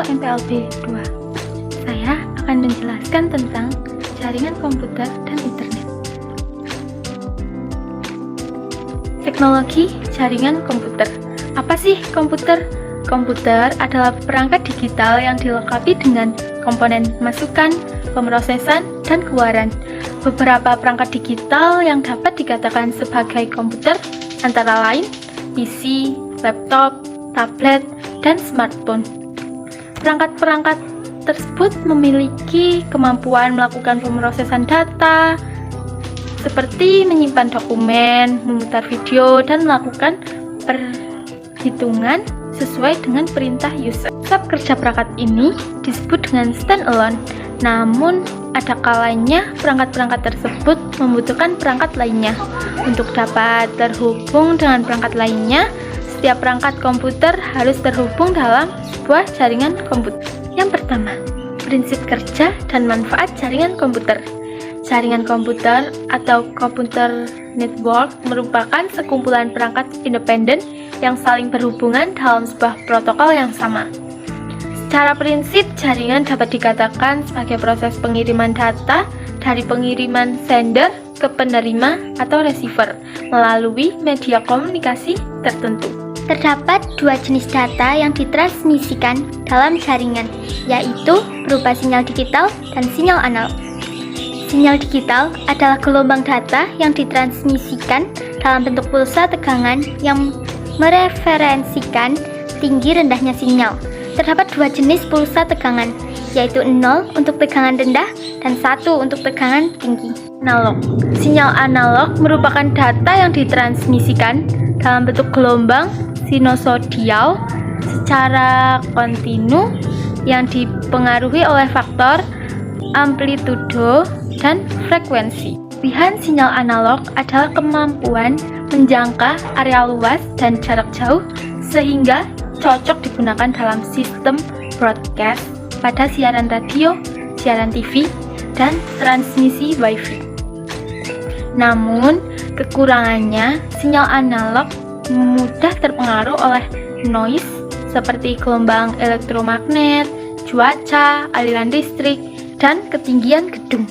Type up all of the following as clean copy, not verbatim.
MPLB 2. Saya akan menjelaskan tentang jaringan komputer dan internet. Teknologi jaringan komputer. Apa sih komputer? Komputer adalah perangkat digital yang dilengkapi dengan komponen masukan, pemrosesan, dan keluaran. Beberapa perangkat digital yang dapat dikatakan sebagai komputer antara lain PC, laptop, tablet, dan smartphone. Perangkat-perangkat tersebut memiliki kemampuan melakukan pemrosesan data, seperti menyimpan dokumen, memutar video, dan melakukan perhitungan sesuai dengan perintah user. Setiap kerja perangkat ini disebut dengan standalone, namun ada kalanya perangkat-perangkat tersebut membutuhkan perangkat lainnya. Untuk dapat terhubung dengan perangkat lainnya, setiap perangkat komputer harus terhubung dalam sebuah jaringan komputer. Yang pertama, prinsip kerja dan manfaat jaringan komputer. Jaringan komputer atau komputer network merupakan sekumpulan perangkat independen yang saling berhubungan dalam sebuah protokol yang sama. Secara prinsip, jaringan dapat dikatakan sebagai proses pengiriman data dari pengiriman sender ke penerima atau receiver melalui media komunikasi tertentu. Terdapat dua jenis data yang ditransmisikan dalam jaringan, yaitu berupa sinyal digital dan sinyal analog. Sinyal digital adalah gelombang data yang ditransmisikan dalam bentuk pulsa tegangan yang mereferensikan tinggi rendahnya sinyal. Terdapat dua jenis pulsa tegangan, yaitu 0 untuk tegangan rendah dan 1 untuk tegangan tinggi. Analog. Sinyal analog merupakan data yang ditransmisikan dalam bentuk gelombang sinusoidal secara kontinu yang dipengaruhi oleh faktor amplitudo dan frekuensi. Kelebihan sinyal analog adalah kemampuan menjangka area luas dan jarak jauh sehingga cocok digunakan dalam sistem broadcast pada siaran radio, siaran TV, dan transmisi Wi-Fi. Namun, kekurangannya, sinyal analog mudah terpengaruh oleh noise seperti gelombang elektromagnet, cuaca, aliran listrik, dan ketinggian gedung.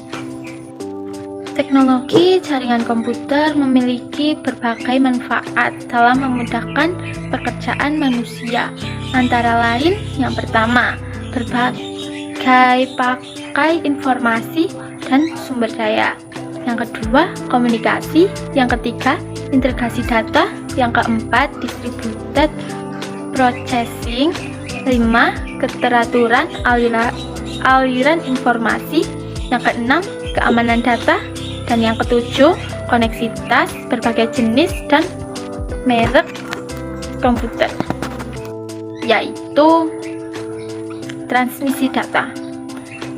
Teknologi jaringan komputer memiliki berbagai manfaat dalam memudahkan pekerjaan manusia. Antara lain, yang pertama, berbagai pakai informasi dan sumber daya. Yang kedua, komunikasi. Yang ketiga, integrasi data. Yang keempat, distributed processing. 5. Keteraturan aliran informasi. Yang keenam, keamanan data. Dan yang ketujuh, koneksitas berbagai jenis dan merek komputer, yaitu transmisi data.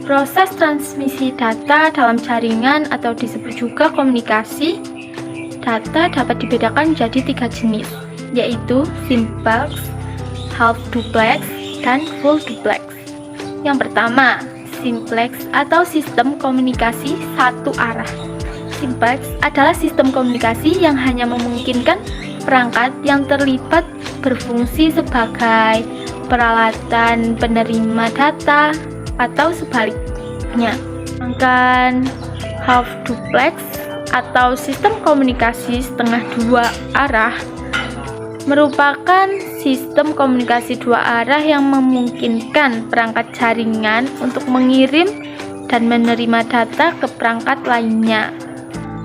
Proses transmisi data dalam jaringan atau disebut juga komunikasi data dapat dibedakan menjadi 3 jenis, yaitu simplex, half duplex, dan full duplex. Yang pertama, simplex atau sistem komunikasi satu arah. Simplex adalah sistem komunikasi yang hanya memungkinkan perangkat yang terlibat berfungsi sebagai peralatan penerima data atau sebaliknya. Sedangkan half duplex atau sistem komunikasi setengah dua arah merupakan sistem komunikasi dua arah yang memungkinkan perangkat jaringan untuk mengirim dan menerima data ke perangkat lainnya.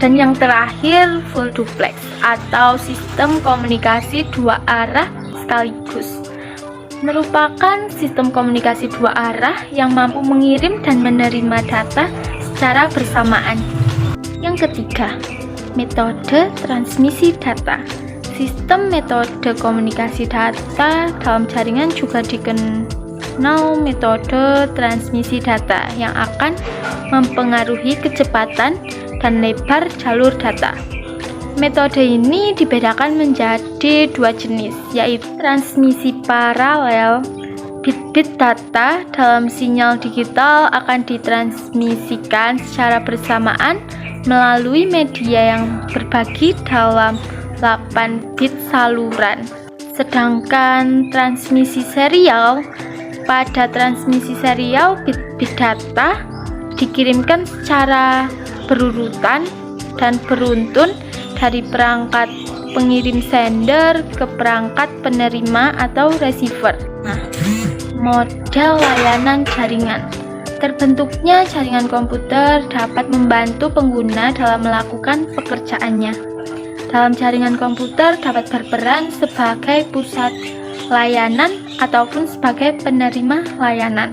Dan yang terakhir, full duplex atau sistem komunikasi dua arah sekaligus merupakan sistem komunikasi dua arah yang mampu mengirim dan menerima data secara bersamaan. Yang ketiga, metode transmisi data. Sistem metode komunikasi data dalam jaringan juga dikenal metode transmisi data yang akan mempengaruhi kecepatan dan lebar jalur data. Metode ini dibedakan menjadi dua jenis, yaitu transmisi paralel. Bit-bit data dalam sinyal digital akan ditransmisikan secara bersamaan melalui media yang berbagi dalam 8 bit saluran. Sedangkan transmisi serial Pada transmisi serial, bit-bit data dikirimkan secara berurutan dan beruntun dari perangkat pengirim sender ke perangkat penerima atau receiver. Model layanan jaringan. Terbentuknya jaringan komputer dapat membantu pengguna dalam melakukan pekerjaannya. Dalam jaringan komputer dapat berperan sebagai pusat layanan ataupun sebagai penerima layanan.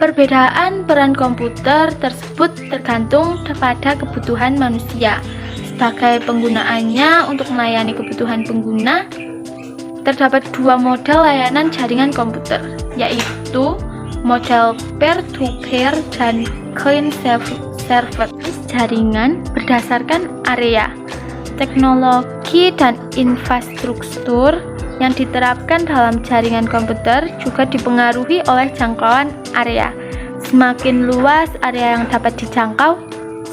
Perbedaan peran komputer tersebut tergantung pada kebutuhan manusia. Sebagai penggunaannya untuk melayani kebutuhan pengguna, terdapat dua model layanan jaringan komputer, yaitu model peer-to-peer dan client server. Jaringan berdasarkan area, teknologi dan infrastruktur yang diterapkan dalam jaringan komputer juga dipengaruhi oleh jangkauan area. Semakin luas area yang dapat dijangkau,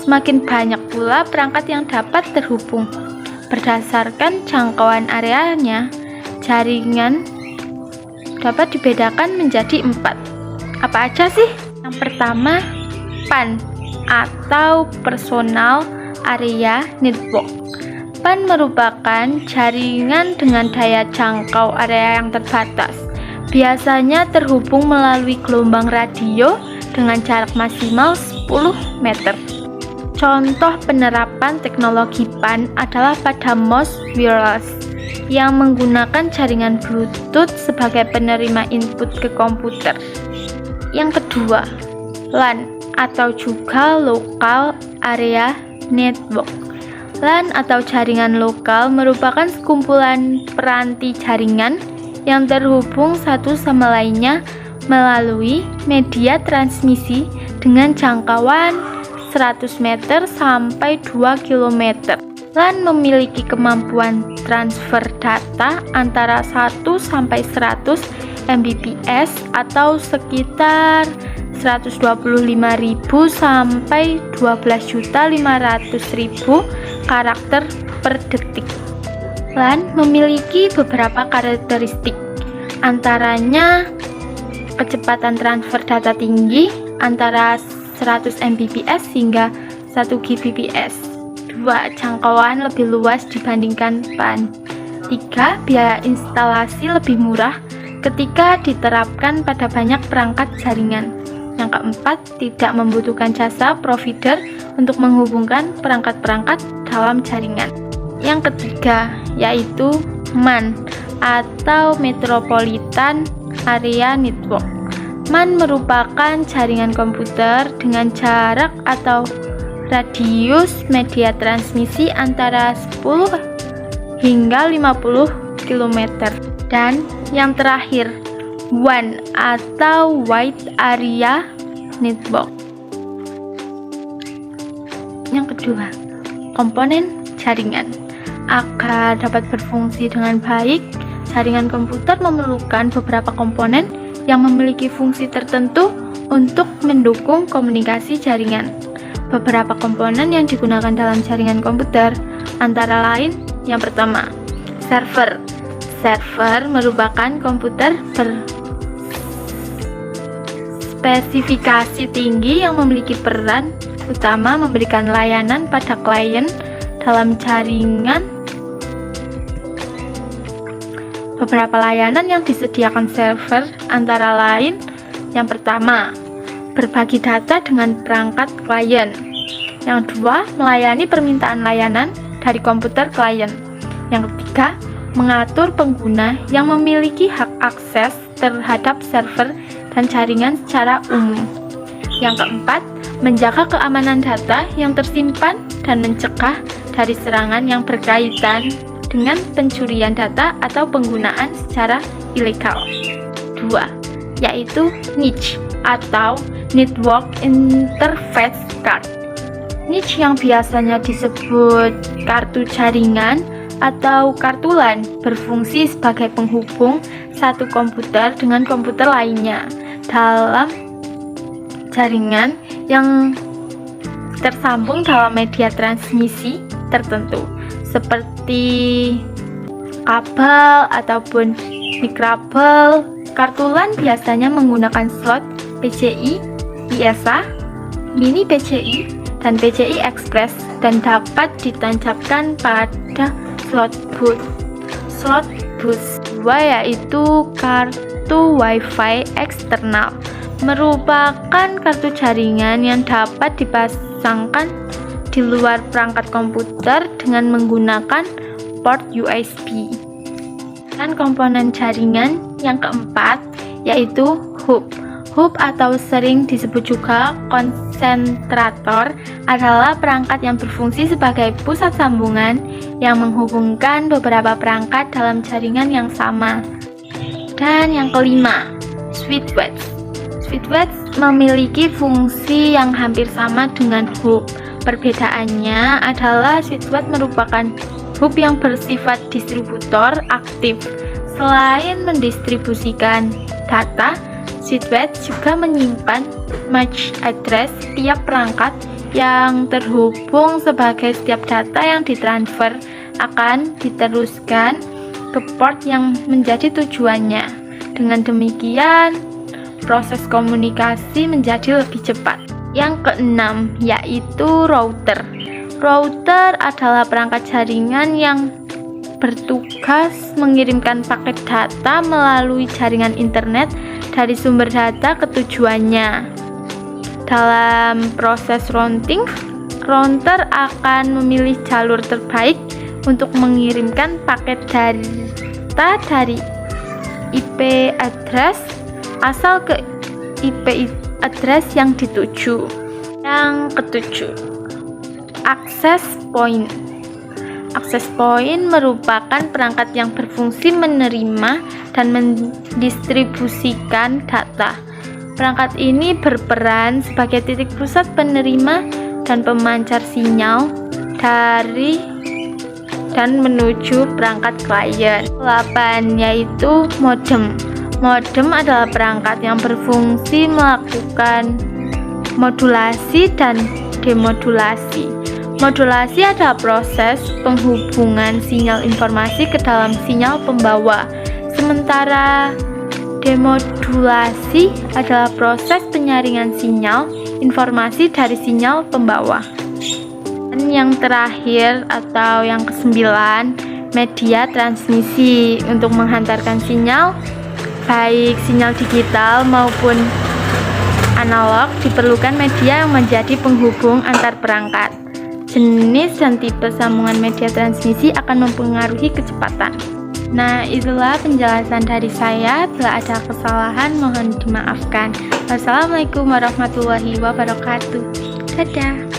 semakin banyak pula perangkat yang dapat terhubung. Berdasarkan jangkauan areanya, jaringan dapat dibedakan menjadi 4. Apa aja sih? Yang pertama, PAN atau Personal Area Network. PAN merupakan jaringan dengan daya jangkau area yang terbatas. Biasanya terhubung melalui gelombang radio dengan jarak maksimal 10 meter. Contoh penerapan teknologi PAN adalah pada mouse wireless yang menggunakan jaringan Bluetooth sebagai penerima input ke komputer. Yang kedua, LAN atau juga Local Area Network. LAN atau jaringan lokal merupakan sekumpulan peranti jaringan yang terhubung satu sama lainnya melalui media transmisi dengan jangkauan 100 meter sampai 2 km. LAN memiliki kemampuan transfer data antara 1 sampai 100 Mbps atau sekitar 125.000 sampai 12.500.000 karakter per detik. LAN memiliki beberapa karakteristik, antaranya kecepatan transfer data tinggi antara 100 Mbps hingga 1 Gbps. 2. Jangkauan lebih luas dibandingkan PAN. 3. Biaya instalasi lebih murah ketika diterapkan pada banyak perangkat jaringan. Yang keempat, tidak membutuhkan jasa provider untuk menghubungkan perangkat-perangkat dalam jaringan. Yang ketiga, yaitu MAN atau Metropolitan Area Network. MAN merupakan jaringan komputer dengan jarak atau radius media transmisi antara 10 hingga 50 km. Dan yang terakhir, WAN atau Wide Area Network. Yang kedua, komponen jaringan. Agar dapat berfungsi dengan baik, jaringan komputer memerlukan beberapa komponen yang memiliki fungsi tertentu untuk mendukung komunikasi jaringan. Beberapa komponen yang digunakan dalam jaringan komputer antara lain, yang pertama, server. Server merupakan komputer berspesifikasi tinggi yang memiliki peran utama memberikan layanan pada klien dalam jaringan. Beberapa layanan yang disediakan server antara lain, yang pertama, berbagi data dengan perangkat klien. Yang kedua, melayani permintaan layanan dari komputer klien. Yang ketiga, mengatur pengguna yang memiliki hak akses terhadap server dan jaringan secara umum. Yang keempat, menjaga keamanan data yang tersimpan dan mencegah dari serangan yang berkaitan dengan pencurian data atau penggunaan secara ilegal. 2. Yaitu NIC atau Network Interface Card. NIC yang biasanya disebut kartu jaringan atau kartu LAN berfungsi sebagai penghubung satu komputer dengan komputer lainnya dalam jaringan yang tersambung dalam media transmisi tertentu seperti kabel ataupun mikrabel, Kartu LAN biasanya menggunakan slot PCI, ISA, Mini PCI, dan PCI Express dan dapat ditancapkan pada slot bus. Slot bus 2 yaitu kartu Wi-Fi eksternal, merupakan kartu jaringan yang dapat dipasangkan di luar perangkat komputer dengan menggunakan port USB. Dan komponen jaringan yang keempat yaitu hub. Hub atau sering disebut juga konsentrator adalah perangkat yang berfungsi sebagai pusat sambungan yang menghubungkan beberapa perangkat dalam jaringan yang sama. Dan yang kelima, switch. Switch memiliki fungsi yang hampir sama dengan hub. Perbedaannya adalah switch merupakan hub yang bersifat distributor aktif. Selain mendistribusikan data, switch juga menyimpan MAC address tiap perangkat yang terhubung sebagai setiap data yang ditransfer akan diteruskan ke port yang menjadi tujuannya. Dengan demikian, proses komunikasi menjadi lebih cepat. Yang keenam yaitu router. Router adalah perangkat jaringan yang bertugas mengirimkan paket data melalui jaringan internet dari sumber data ke tujuannya. Dalam proses routing, router akan memilih jalur terbaik untuk mengirimkan paket data dari IP address asal ke IP address yang dituju. Yang ketujuh, access point. Access point merupakan perangkat yang berfungsi menerima dan mendistribusikan data. Perangkat ini berperan sebagai titik pusat penerima dan pemancar sinyal dari dan menuju perangkat klien. 8 yaitu modem. Modem adalah perangkat yang berfungsi melakukan modulasi dan demodulasi. Modulasi adalah proses penghubungan sinyal informasi ke dalam sinyal pembawa, sementara demodulasi adalah proses penyaringan sinyal informasi dari sinyal pembawa. Dan yang terakhir atau yang kesembilan, media transmisi. Untuk menghantarkan sinyal, baik sinyal digital maupun analog, diperlukan media yang menjadi penghubung antar perangkat. Jenis dan tipe sambungan media transmisi akan mempengaruhi kecepatan. Nah, itulah penjelasan dari saya. Bila ada kesalahan, mohon dimaafkan. Wassalamualaikum warahmatullahi wabarakatuh. Dadah.